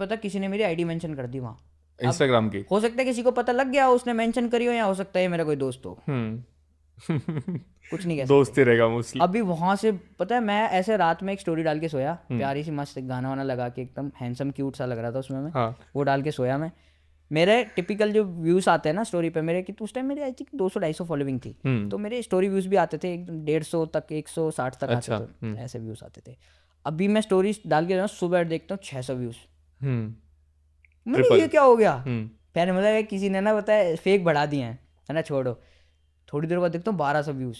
पता किसी ने मेरी आईडी मेंशन कर दी वहाँ। इंस्टाग्राम की। हो सकता है किसी को पता लग गया हो, उसने मेंशन करी हो, या हो सकता है ये मेरा कोई दोस्त हो, कुछ नहीं कह दोस्त सकते। ही रहेगा मोस्टली। अभी वहां से पता है, मैं ऐसे रात में एक स्टोरी डाल के सोया, प्यारी सी मस्त एक गाना वाना लगा के, एकदम हैंडसम क्यूट सा लग रहा था उसमें मैं। हाँ वो डाल के सोया मैं। मेरे टिपिकल जो व्यूज आते हैं ना स्टोरी पे मेरे, कि उस टाइम मेरे आई थिंक 200-250 फॉलोइंग थी, तो मेरे स्टोरी व्यूज भी आते थे एकदम 150 तक, 160 तक अच्छा। आते थे, ऐसे व्यूज आते थे। अभी मैं स्टोरी डाल के सुबह देखता हूँ 600 व्यूज। मैंने ये ट्रिपल। क्या हो गया, पहले मतलब किसी ने ना बताया फेक बढ़ा दिए हैं, है ना, छोड़ो। थोड़ी देर बाद देखता हूँ 1200 व्यूज।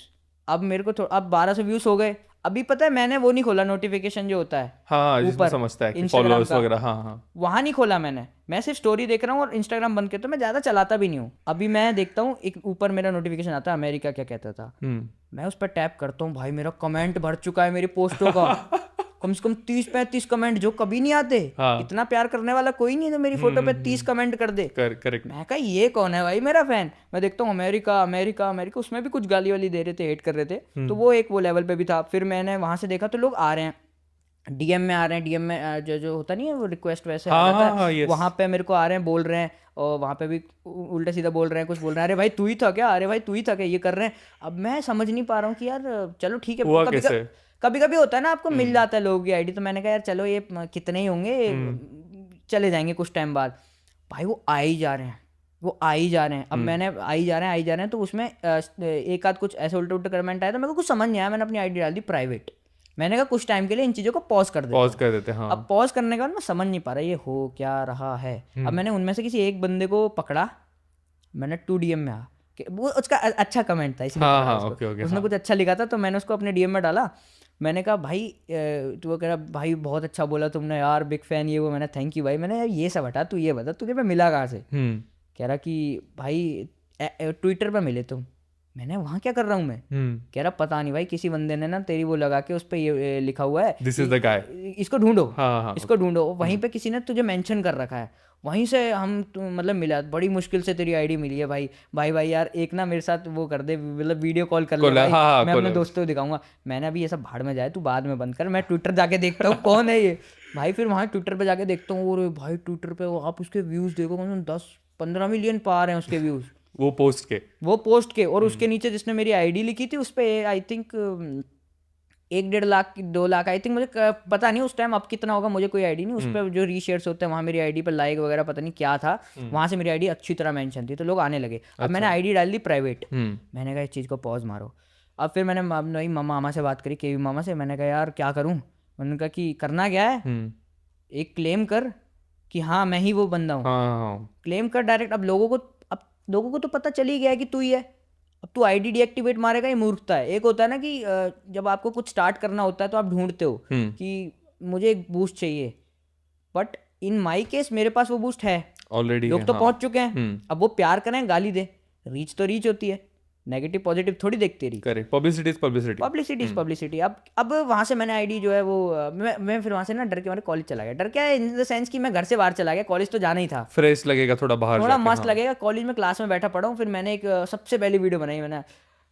अब मेरे को अब 1200 व्यूज हो गए। अभी पता है मैंने वो नहीं खोला, नोटिफिकेशन जो होता है हाँ जिसमें ऊपर समझता है कि इंस्टाग्राम फॉलोअर्स का, वगैरह। हाँ हाँ। वहाँ नहीं खोला मैंने। मैं सिर्फ स्टोरी देख रहा हूँ और इंस्टाग्राम बंद करता हूँ, मैं ज़्यादा चलाता भी नहीं हूँ। अभी मैं देखता हूँ एक ऊपर मेरा नोटिफिकेशन आता है, अमेरिका क्या कहता था, मैं उस पर टैप करता हूँ, भाई मेरा कमेंट भर चुका है मेरी पोस्टों का, कम से कम 30-35 कमेंट, जो कभी नहीं आते। हाँ। इतना प्यार करने वाला कोई नहीं है जो मेरी फोटो पे 30 कमेंट कर दे। करेक्ट। मैं कहा ये कौन है भाई मेरा फैन। मैं देखता हूँ अमेरिका अमेरिका अमेरिका, उसमें भी कुछ गाली वाली दे रहे थे, हेट कर रहे थे, तो वो एक वो लेवल पे भी था। फिर मैंने वहां से देखा तो लोग आ रहे हैं, डीएम में आ रहे हैं, डीएम में जो जो होता नहीं है वो रिक्वेस्ट वैसे आ हाँ जाता हाँ हाँ है, यस। वहां पे मेरे को आ रहे हैं, बोल रहे हैं, और वहां पे भी उल्टा सीधा बोल रहे हैं, कुछ बोल रहे हैं, अरे भाई तू ही था क्या, अरे भाई तू ही था क्या, ये कर रहे हैं। अब मैं समझ नहीं पा रहा हूँ कि यार चलो ठीक है, हुआ कभी कैसे? कभी कभी होता है ना आपको मिल जाता है लोगों की आईडी, तो मैंने कहा यार चलो ये कितने ही होंगे, चले जाएंगे कुछ टाइम बाद। भाई वो आ ही जा रहे हैं, वो आ ही जा रहे हैं। अब मैंने आ ही जा रहे हैं तो उसमें एक आध कुछ ऐसे उल्टे उल्टे कमेंट आए, तो मेरे को कुछ समझ नहीं आया, मैंने अपनी आईडी डाल दी प्राइवेट। मैंने कहा कुछ टाइम के लिए इन चीज़ों को पॉज कर देता पॉज हूँ। कर देते हाँ। अब पॉज करने के बाद मैं समझ नहीं पा रहा ये हो क्या रहा है। अब मैंने उनमें से किसी एक बंदे को पकड़ा, मैंने 2 DM में आ कि वो उसका अच्छा कमेंट था इसलिए हाँ पकड़ा हाँ उसको, ओके उसने हाँ। कुछ अच्छा लिखा था, तो मैंने उसको अपने DM में डाला। मैंने कहा भाई तो वो कह रहा भाई बहुत अच्छा बोला तुमने यार, बिग फैन ये वो। मैंने थैंक यू भाई। मैंने यार ये सब हटा, तू ये बता तुझे मैं मिला कहाँ से। कह रहा कि भाई ट्विटर पर मिले तुम। मैंने वहाँ क्या कर रहा हूँ मैं। कह रहा पता नहीं भाई, किसी बंदे ने ना तेरी वो लगा के उस पर ये लिखा हुआ है, दिस इज द गाय, इसको ढूंढो, हाँ हाँ इसको ढूंढो। वहीं पे किसी ने तुझे मेंशन कर रखा है, वहीं से हम मतलब मिला, बड़ी मुश्किल से तेरी आईडी मिली है भाई। भाई यार एक ना मेरे साथ वो कर दे, मतलब वीडियो कॉल कर ले भाई, हाँ मैं अपने दोस्तों को दिखाऊंगा। मैंने अभी ये सब भाड़ में जाए, तू बाद में बंद कर, मैं ट्विटर जाके देखता हूँ कौन है ये भाई। फिर वहाँ ट्विटर पे जाके देखता हूँ, और भाई ट्विटर पे आप उसके व्यूज़ देखो, कम से कम 10-15 मिलियन पार हैं उसके व्यूज़, वो पोस्ट के। और उसके नीचे जिसने मेरी आईडी लिखी थी उस पर I think 1-1.5 lakh 2 lakh I think, मुझे पता नहीं उस टाइम, अब कितना होगा मुझे कोई आईडी नहीं। उस पर जो रीशेयर्स होते हैं वहाँ मेरी आईडी पर लाइक वगैरह पता नहीं क्या था, वहाँ से मेरी आईडी अच्छी तरह मेंशन थी, तो लोग आने लगे। अब मैंने आईडी डाल दी प्राइवेट। मैंने कहा इस चीज़ को पॉज मारो। अब फिर मैंने वही मामा से बात करी, केवी मामा से। मैंने कहा यार क्या करूँ। उन्होंने कहा कि करना क्या है, एक क्लेम कर कि हाँ मैं ही वो बंदा हूँ, क्लेम कर डायरेक्ट। अब लोगों को तो पता चल ही गया है कि तू ही है। अब तू आईडी डीएक्टिवेट मारेगा, ये मूर्खता है। एक होता है ना कि जब आपको कुछ स्टार्ट करना होता है तो आप ढूंढते हो कि मुझे एक बूस्ट चाहिए, बट इन माई केस मेरे पास वो बूस्ट है ऑलरेडी, लोग तो पहुंच चुके हैं। अब वो प्यार करें गाली दे, रीच तो रीच होती है, नेगेटिव पॉजिटिव थोड़ी देखते रही। Correct, publicity is publicity. अब वहाँ से मैंने आईडी जो है वो मैं फिर वहाँ से ना डर के मारे कॉलेज चला गया। डर क्या है इन द सेंस कि मैं घर से बाहर चला गया, कॉलेज तो जाना ही था, फ्रेश लगेगा थोड़ा बाहर थोड़ा जाके, मस्त लगेगा। कॉलेज में क्लास में बैठा पड़ा हूँ। फिर मैंने एक सबसे पहली वीडियो बनाई, मैंने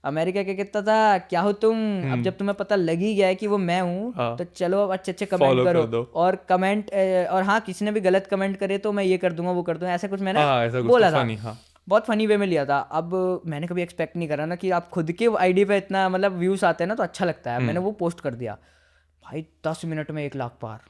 अमेरिका क्या कहता था, क्या हो तुम। अब जब तुम्हें पता लग ही गया है कि वो मैं हूँ, तो चलो अब अच्छे कमेंट Follow कर करो, दो। और कमेंट और हाँ किसी ने भी गलत कमेंट करे तो मैं ये कर दूंगा वो कर दूंगा, ऐसा कुछ मैंने ऐसा कुछ बोला तो था। funny, हाँ। बहुत फनी वे में लिया था। अब मैंने कभी एक्सपेक्ट नहीं करा ना कि आप खुद के आईडी पे इतना मतलब व्यूज आते हैं ना, तो अच्छा लगता है। मैंने वो पोस्ट कर दिया भाई, 10 मिनट में 1 लाख पार।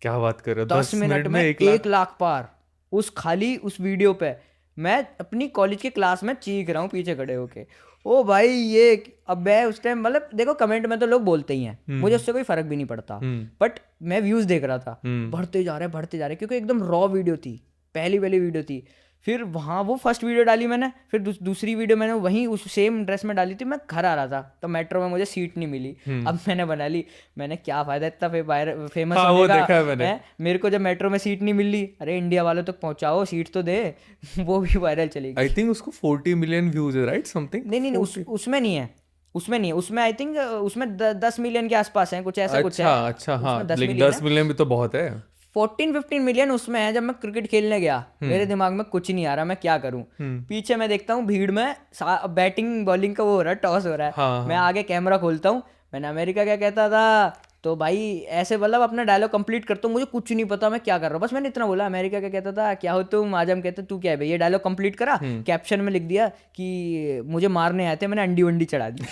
क्या बात कर रहे हो, 10 मिनट में 1 लाख पार उस खाली उस वीडियो पे। मैं अपनी कॉलेज के क्लास में चीख रहा हूँ पीछे खड़े होके, ओ भाई ये। अब मैं उस टाइम मतलब देखो कमेंट में तो लोग बोलते ही हैं, मुझे उससे कोई फर्क भी नहीं पड़ता, बट मैं व्यूज देख रहा था, बढ़ते जा रहे, क्योंकि एकदम रॉ वीडियो थी, पहली वीडियो थी। फिर वहाँ वो फर्स्ट वीडियो डाली मैंने, फिर दूसरी वीडियो मैंने वहीं उस सेम ड्रेस में डाली थी। मैं घर आ रहा था तो मेट्रो में मुझे सीट नहीं मिली। अब मैंने बना ली, मैंने क्या फायदा इतना फेमस होने का, देखा है मैंने। मेरे को जब मेट्रो में सीट नहीं मिल रही, अरे इंडिया वालों तक पहुंचाओ, सीट तो दे। वो भी वायरल चली गई। आई थिंक उसको 40 मिलियन व्यूज है, राइट समथिंग। नहीं उसमें नहीं है, उसमें आई थिंक उसमें 10 मिलियन के आसपास है, कुछ ऐसा कुछ है। अच्छा हाँ, उसमें 10 लेकिन मिलियन 10 मिलियन भी तो बहुत है। 14-15 मिलियन उसमें है। जब मैं क्रिकेट खेलने गया, मेरे दिमाग में कुछ नहीं आ रहा, मैं क्या करूं। पीछे मैं देखता हूँ भीड़ में बैटिंग बॉलिंग का वो हो रहा है, टॉस हो रहा है। मैं आगे कैमरा खोलता हूँ, मैंने अमेरिका क्या कहता था तो भाई ऐसे मतलब अपना डायलॉग कंप्लीट करता हूँ, मुझे कुछ नहीं पता मैं क्या कर रहा हूँ, बस मैंने इतना बोला अमेरिका का कहता था क्या हो तुम, आजम कहते तू क्या है भाई, ये डायलॉग कंप्लीट करा, कैप्शन में लिख दिया कि मुझे मारने आए थे, मैंने अंडी वंडी चढ़ा दी।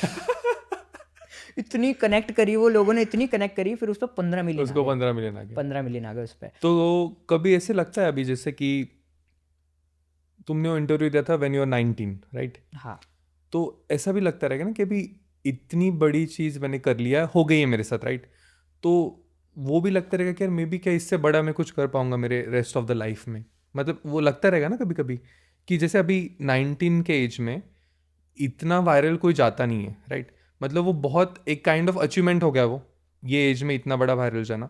इतनी कनेक्ट करी वो लोगों ने, इतनी कनेक्ट करी, फिर उस पर 15 मिलियन उसको 15 मिलियन आ गया। 15 मिलियन आ गए उस पर। तो कभी ऐसे लगता है अभी जैसे कि तुमने वो इंटरव्यू दिया था व्हेन यू आर 19 राइट? हाँ। तो ऐसा भी लगता रहेगा ना कि अभी इतनी बड़ी चीज़ मैंने कर लिया, हो गई है मेरे साथ राइट? तो वो भी लगता रहेगा कि यार मे बी क्या इससे बड़ा मैं कुछ कर पाऊंगा मेरे रेस्ट ऑफ द लाइफ में, मतलब वो लगता रहेगा ना कभी कभी कि जैसे अभी 19 के एज में इतना वायरल कोई जाता नहीं है राइट? मतलब वो बहुत एक काइंड ऑफ अचीवमेंट हो गया वो, ये एज में इतना बड़ा वायरल जाना।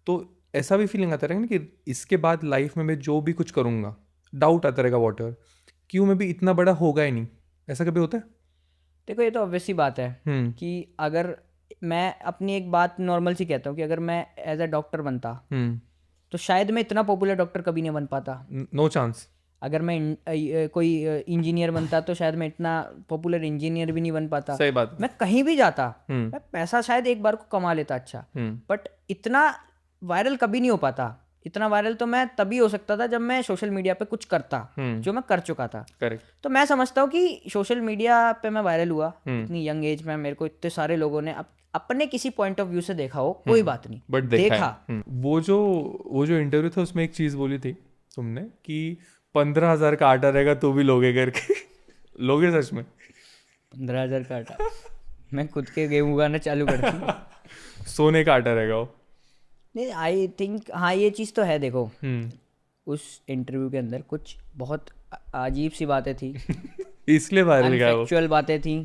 तो ऐसा भी फीलिंग आता रहेगा ना कि इसके बाद लाइफ में मैं जो भी कुछ करूँगा, डाउट आता रहेगा वॉट एवर, क्यों मैं भी इतना बड़ा होगा ही नहीं, ऐसा कभी होता है? देखो ये तो ऑब्वियस सी बात है कि अगर मैं अपनी एक बात नॉर्मल सी कहता हूँ कि अगर मैं एज अ डॉक्टर बनता तो शायद मैं इतना पॉपुलर डॉक्टर कभी नहीं बन पाता। No chance. अगर मैं कोई इंजीनियर बनता तो शायद मैं इतना पॉपुलर इंजीनियर भी नहीं बन पाता। सही बात। मैं कहीं भी जाता मैं पैसा शायद एक बार को कमा लेता अच्छा, बट इतना वायरल कभी नहीं हो पाता। इतना वायरल तो मैं तभी हो सकता था जब मैं सोशल मीडिया पे कुछ करता, जो मैं कर चुका था। करेक्ट। तो मैं समझता हूँ कि सोशल मीडिया पे मैं वायरल हुआ इतनी यंग एज में, मेरे को इतने सारे लोगों ने अपने किसी पॉइंट ऑफ व्यू से देखा हो, कोई बात नहीं, बट देखा। वो जो इंटरव्यू था उसमें एक चीज बोली थी तुमने कि 15,000 का आटा रहेगा तो भी लोगे करके। लोगे सच में? 15,000 का आटा मैं खुद के गेहूं उगाना चालू कर दूँ। सोने का आटा रहेगा वो। नहीं आई थिंक हाँ ये चीज़ तो है। देखो उस इंटरव्यू के अंदर कुछ बहुत अजीब सी बातें थी, इसलिए वायरल गया वो। अनफैक्चुअल बातें थी,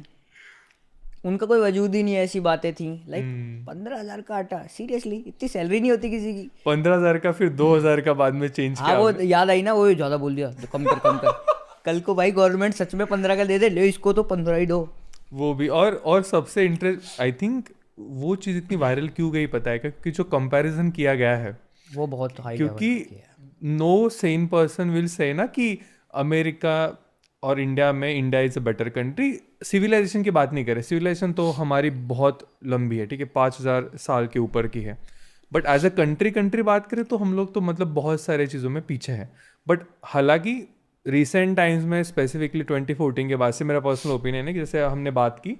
उनका कोई वजूद ही नहीं, ऐसी बातें थी। लाइक 15,000 का आटा, सीरियसली इतनी सैलरी नहीं होती किसी की। 15,000 का फिर 2,000 का बाद में चेंज किया। हाँ वो याद आई ना, वो ज़्यादा बोल दिया, कम कर कम कर। कल को भाई गवर्नमेंट सच में 15 का दे दे, ले इसको तो 15 ही दो। वो भी और सबसे इंटरेस्ट आई थिंक वो चीज़ इतनी वायरल क्यों गई पता है? क्योंकि जो कंपैरिजन किया गया है वो बहुत हाई, क्योंकि no Sen person will say ना कि अमेरिका और इंडिया में India is a better country. Civilisation की बात नहीं करें, सिविलाइजेशन तो हमारी बहुत लंबी है, ठीक है, 5,000 साल के ऊपर की है। बट एज अ कंट्री बात करें तो हम लोग तो मतलब बहुत सारे चीज़ों में पीछे हैं। बट हालांकि रिसेंट टाइम्स में स्पेसिफिकली 2014 के बाद से मेरा पर्सनल ओपिनियन है कि जैसे हमने बात की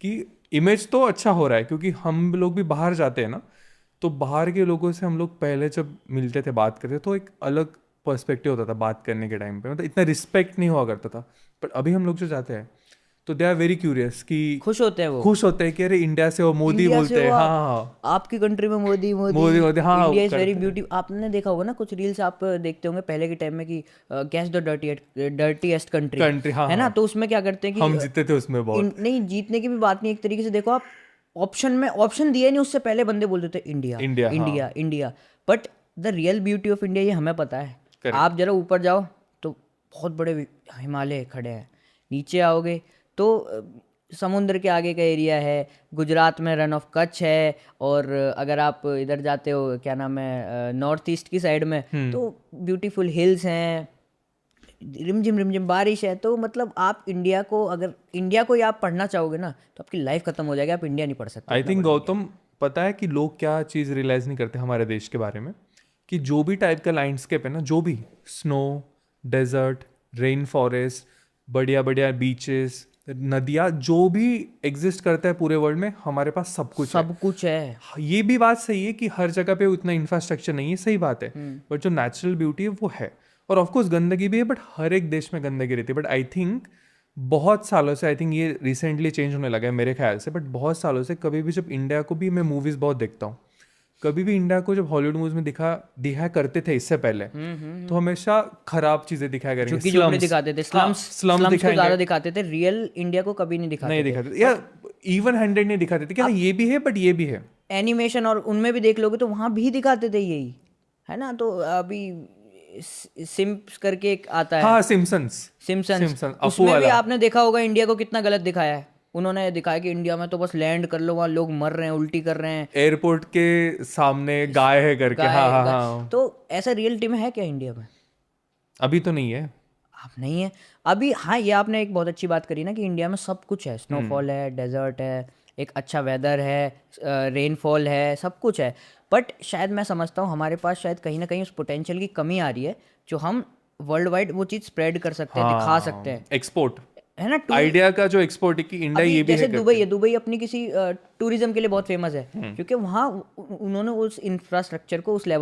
कि इमेज तो अच्छा हो रहा है, क्योंकि हम लोग भी बाहर जाते हैं ना, तो बाहर के लोगों से हम लोग पहले जब मिलते थे बात करते तो एक अलग पर्सपेक्टिव होता था बात करने के टाइम पे, मतलब इतना रिस्पेक्ट नहीं हुआ करता था। बट अभी हम लोग जो जाते हैं तो दे आर वेरी क्यूरियस कि खुश होते हैं, वो खुश होते हैं कि अरे इंडिया से हो, मोदी बोलते हैं। हाँ आपकी कंट्री में मोदी मोदी मोदी मोदी, हाँ इंडिया इज वेरी ब्यूटीफुल। आपने देखा होगा ना कुछ रील्स आप देखते होंगे पहले के टाइम में कि गैस द डर्टीएस्ट कंट्री, हाँ है ना? तो उसमें क्या करते हैं कि हम जीते थे उसमें बहुत। नहीं जीतने की भी बात नहीं, एक तरीके से देखो आप ऑप्शन दिए नहीं, उससे पहले बंदे बोलते थे India India India India. But the real beauty of India ये हमें पता है। आप जरा ऊपर जाओ तो बहुत बड़े हिमालय खड़े हैं, नीचे आओगे तो समुद्र के आगे का एरिया है, गुजरात में रन ऑफ कच्छ है, और अगर आप इधर जाते हो क्या नाम है नॉर्थ ईस्ट की साइड में तो ब्यूटीफुल हिल्स हैं, रिमझिम बारिश है। तो मतलब आप इंडिया को, अगर इंडिया को ही आप पढ़ना चाहोगे ना तो आपकी लाइफ खत्म हो जाएगी, आप इंडिया नहीं पढ़ सकते। आई थिंक गौतम, पता है कि लोग क्या चीज़ रियलाइज़ नहीं करते हमारे देश के बारे में, कि जो भी टाइप का लैंडस्केप है ना, जो भी स्नो, डेजर्ट, रेन फॉरेस्ट, बढ़िया बढ़िया बीचेस, नदियाँ, जो भी एग्जिस्ट करता है पूरे वर्ल्ड में, हमारे पास सब कुछ है। ये भी बात सही है कि हर जगह पे उतना इंफ्रास्ट्रक्चर नहीं है, सही बात है, बट जो नेचुरल ब्यूटी है वो है। और ऑफकोर्स गंदगी भी है, बट हर एक देश में गंदगी रहती है। बट आई थिंक बहुत सालों से, आई थिंक ये रिसेंटली चेंज होने लगा है मेरे ख्याल से, बट बहुत सालों से कभी भी जब इंडिया को भी, मैं मूवीज़ बहुत देखता हूँ, कभी भी इंडिया को जब हॉलीवुड मूवीज में दिखाया करते थे इससे पहले, तो हमेशा खराब चीजें दिखाया करेंगे, स्लम्स दिखाते थे, स्लम्स ज्यादा दिखाते थे, रियल इंडिया को कभी नहीं दिखाते थे, या इवन हैंडेड नहीं दिखाते थे कि हाँ ये भी है बट ये भी है। एनिमेशन और उनमें भी देख लोगे तो वहां भी दिखाते थे यही, है ना? तो अभी सिम्प्स करके एक आता है, हाँ सिम्पसन्स, उसमें भी आपने देखा होगा इंडिया को कितना गलत दिखाया है। उन्होंने दिखाया कि इंडिया में तो बस लैंड कर लो, वहाँ लोग मर रहे हैं, उल्टी कर रहे हैं, एयरपोर्ट के सामने गाय है करके। हाँ। तो ऐसा रियलिटी में है क्या इंडिया में? अभी तो नहीं है, आप नहीं है अभी। हाँ ये आपने एक बहुत अच्छी बात करी ना कि इंडिया में सब कुछ है, स्नोफॉल है, डेजर्ट है, एक अच्छा वेदर है, रेनफॉल है, सब कुछ है, बट शायद मैं समझता हूँ हमारे पास शायद कहीं ना कहीं उस पोटेंशियल की कमी आ रही है जो हम वर्ल्ड वाइड वो चीज़ स्प्रेड कर सकते हैं, दिखा सकते हाँ, हैं, एक्सपोर्ट है ना। आइडिया का जो एक्सपोर्ट है कि इंडिया अभी ये भी जैसे है दुबई करके। है, दुबई अपनी किसी टूरिज्म के लिए बहुत फेमस है, क्योंकि वहाँ उन्होंने उस इंफ्रास्ट्रक्चर को उस लेवल